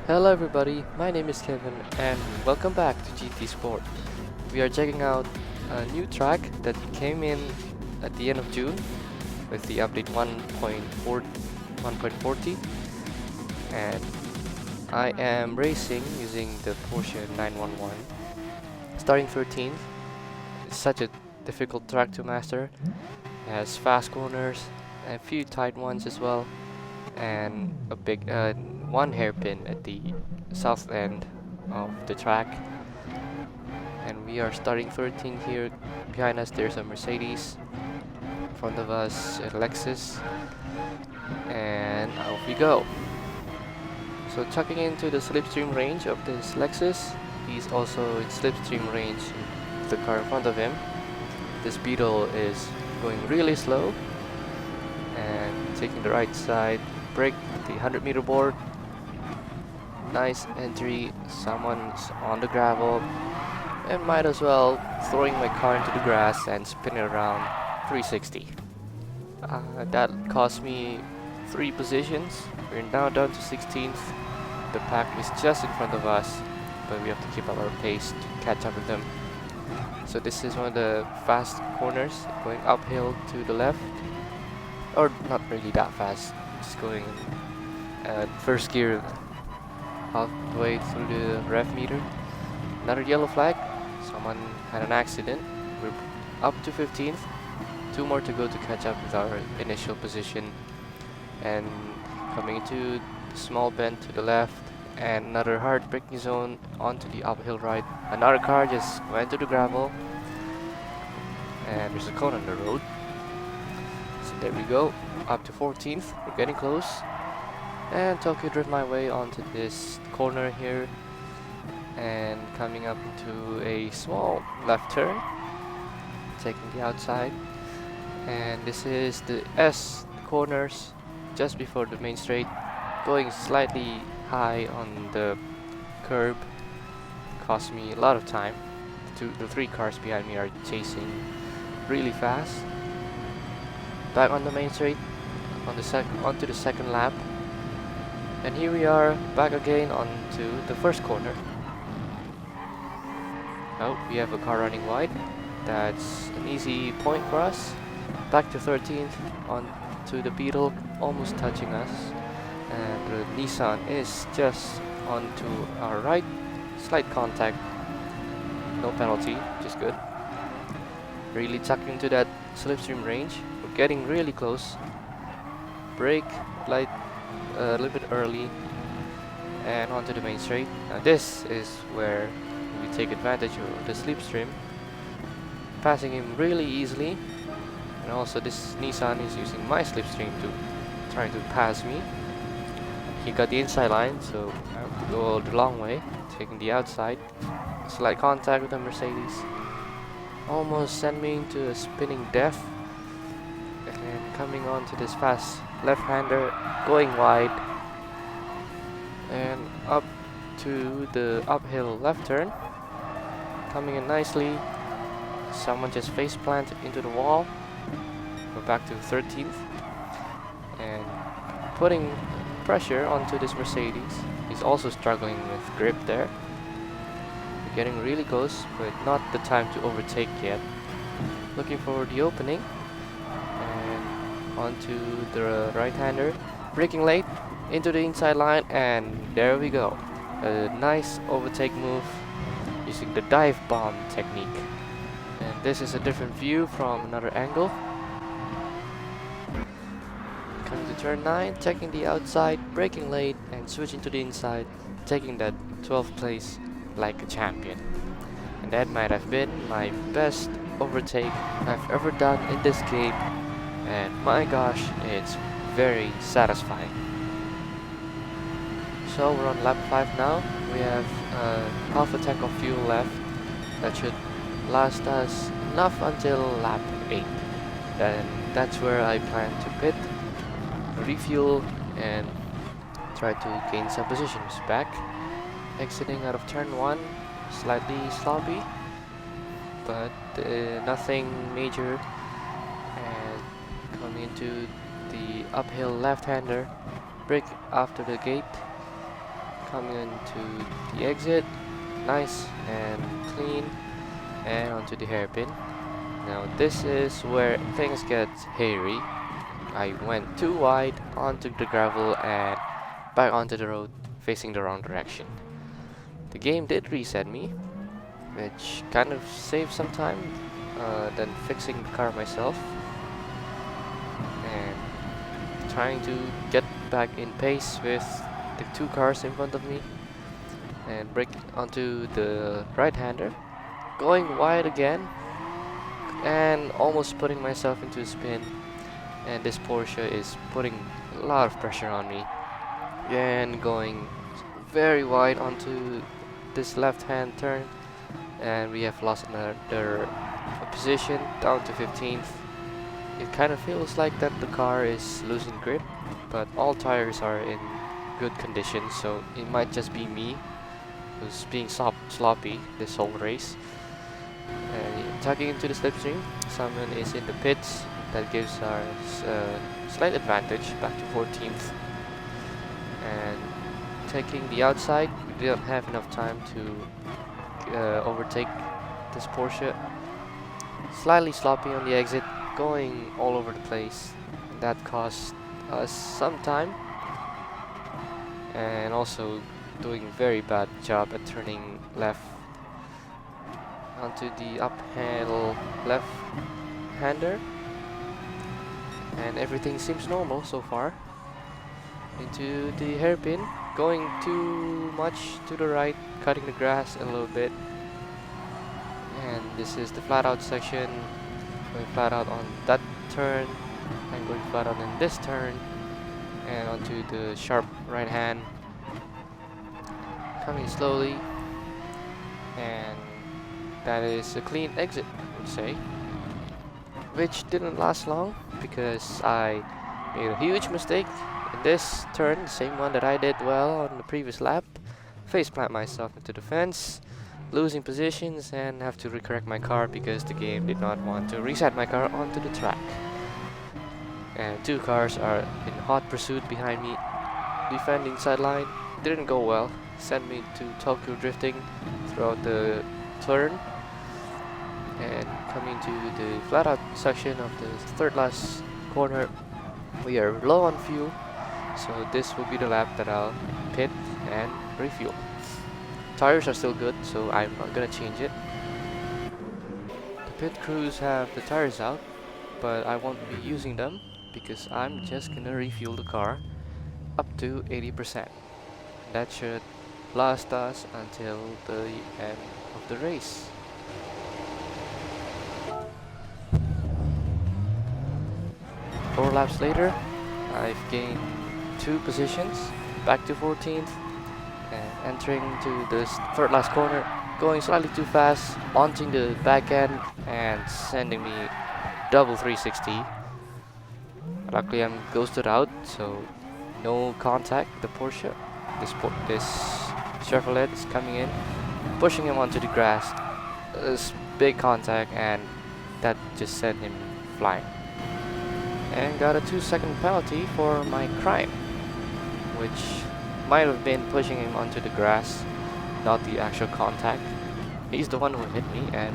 Hello everybody, my name is Kevin and welcome back to GT Sport. We are checking out a new track that came in at the end of June with the update 1.40, and I am racing using the Porsche 911. Starting 13th, it's such a difficult track to master. It has fast corners, a few tight ones as well, and a big one hairpin at the south end of the track. And we are starting 13th here. Behind us there's a Mercedes, in front of us a Lexus, and off we go. So tucking into the slipstream range of this Lexus, he's also in slipstream range of the car in front of him. This Beetle is going really slow and taking the right side, brake the 100-meter board. Nice entry, someone's on the gravel, and might as well throwing my car into the grass and spin it around 360. That cost me 3 positions. We're now down to 16th. The pack is just in front of us, but we have to keep up our pace to catch up with them. So this is one of the fast corners, going uphill to the left, or not really that fast, just going first gear halfway through the rev meter. Another yellow flag, someone had an accident. We're up to 15th, 2 more to go to catch up with our initial position, and coming into the small bend to the left, and another hard braking zone onto the uphill right. Another car just went to the gravel, and there's a cone on the road. So there we go, up to 14th, we're getting close. And Tokyo drift my way onto this corner here, and coming up into a small left turn, taking the outside. And this is the S corners just before the main straight, going slightly high on the curb. Cost me a lot of time. The 3 cars behind me are chasing really fast. Back on the main straight, onto the second lap. And here we are back again onto the first corner. Oh, we have a car running wide. That's an easy point for us. Back to 13th, on to the Beetle, almost touching us. And the Nissan is just onto our right. Slight contact, no penalty, just good. Really tucking into that slipstream range. We're getting really close. Brake, light, a little bit early, and onto the main straight. Now this is where we take advantage of the slipstream, passing him really easily. And also this Nissan is using my slipstream to trying to pass me. He got the inside line, so I have to go the long way, taking the outside. Slight contact with the Mercedes, almost sent me into a spinning death. And coming on to this fast left-hander, going wide, and up to the uphill left turn, coming in nicely. Someone just face planted into the wall. We're back to 13th, and putting pressure onto this Mercedes. He's also struggling with grip there. We're getting really close, but not the time to overtake yet. Looking for the opening, and onto the right-hander, braking late into the inside line, and there we go. A nice overtake move using the dive bomb technique. And this is a different view from another angle. Coming to turn 9, checking the outside, braking late, and switching to the inside, taking that 12th place like a champion. And that might have been my best overtake I've ever done in this game, and my gosh, it's very satisfying. So we're on lap 5 now. We have half a tank of fuel left. That should last us enough until lap 8. Then that's where I plan to pit, refuel, and try to gain some positions back. Exiting out of turn 1, slightly sloppy, but nothing major. And coming into the uphill left-hander, brake after the gate, coming into the exit, nice and clean, and onto the hairpin. Now this is where things get hairy. I went too wide onto the gravel and back onto the road facing the wrong direction. The game did reset me, which kind of saved some time than fixing the car myself and trying to get back in pace with the two cars in front of me and break onto the right-hander, going wide again and almost putting myself into a spin, and this Porsche is putting a lot of pressure on me and going very wide onto this left-hand turn, and we have lost another position down to 15th. It kind of feels like that the car is losing grip, but all tires are in good condition, so it might just be me who's being sloppy this whole race. And tucking into the slipstream, someone is in the pits. That gives us a slight advantage back to 14th. And taking the outside, we didn't have enough time to overtake this Porsche. Slightly sloppy on the exit, going all over the place. That cost us some time, and also doing a very bad job at turning left onto the uphill left-hander, and everything seems normal so far. Into the hairpin, going too much to the right, cutting the grass a little bit, and this is the flat out section, going flat out on that turn and going flat out in this turn, and onto the sharp right hand, coming slowly, and that is a clean exit, I would say, which didn't last long because I made a huge mistake in this turn, the same one that I did well on the previous lap. Faceplant myself into the fence, losing positions, and have to recorrect my car because the game did not want to reset my car onto the track. And two cars are in hot pursuit behind me. Defending sideline didn't go well, sent me to Tokyo drifting throughout the turn. And coming to the flat out section of the third last corner, we are low on fuel, so this will be the lap that I'll pit and refuel. Tires are still good, so I'm not gonna change it. The pit crews have the tires out, but I won't be using them because I'm just gonna refuel the car up to 80%. That should last us until the end of the race. Four laps later, I've gained 2 positions, back to 14th, and entering to the third last corner, going slightly too fast, launching the back end and sending me double 360. Luckily I'm ghosted out, so no contact with the Porsche. This Chevrolet is coming in, pushing him onto the grass. This big contact, and that just sent him flying. And got a 2-second penalty for my crime, which might have been pushing him onto the grass, not the actual contact. He's the one who hit me and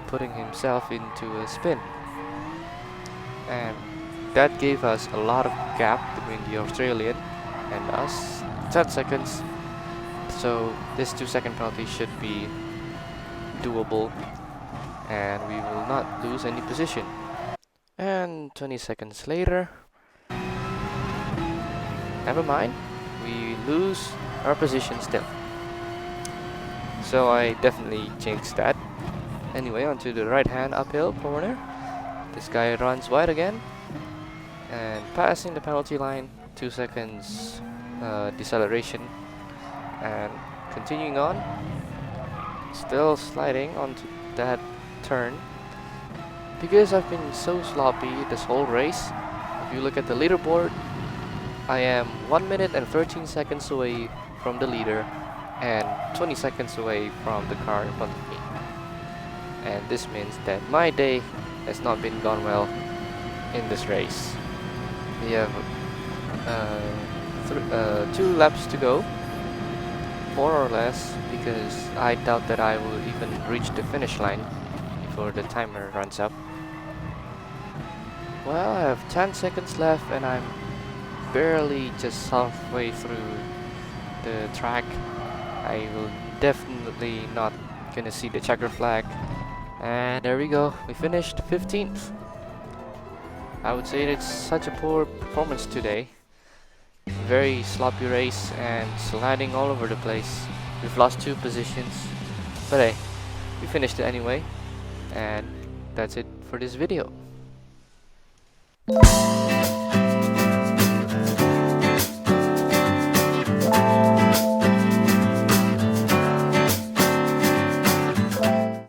putting himself into a spin. And that gave us a lot of gap between the Australian and us, 10 seconds. So this 2-second penalty should be doable, and we will not lose any position. And 20 seconds later, never mind, we lose our position still. So I definitely changed that. Anyway, onto the right hand uphill corner. This guy runs wide again and passing the penalty line, 2 seconds deceleration, and continuing on, still sliding onto that turn. Because I've been so sloppy this whole race, if you look at the leaderboard, I am 1 minute and 13 seconds away from the leader and 20 seconds away from the car in front of me. And this means that my day has not been gone well in this race. We have 2 laps to go, more or less, because I doubt that I will even reach the finish line before the timer runs up. Well, I have 10 seconds left and I'm barely just halfway through the track. I will definitely not gonna see the checker flag. And there we go, we finished 15th. I would say it's such a poor performance today. Very sloppy race and sliding all over the place. We've lost 2 positions, but hey, we finished it anyway. And that's it for this video.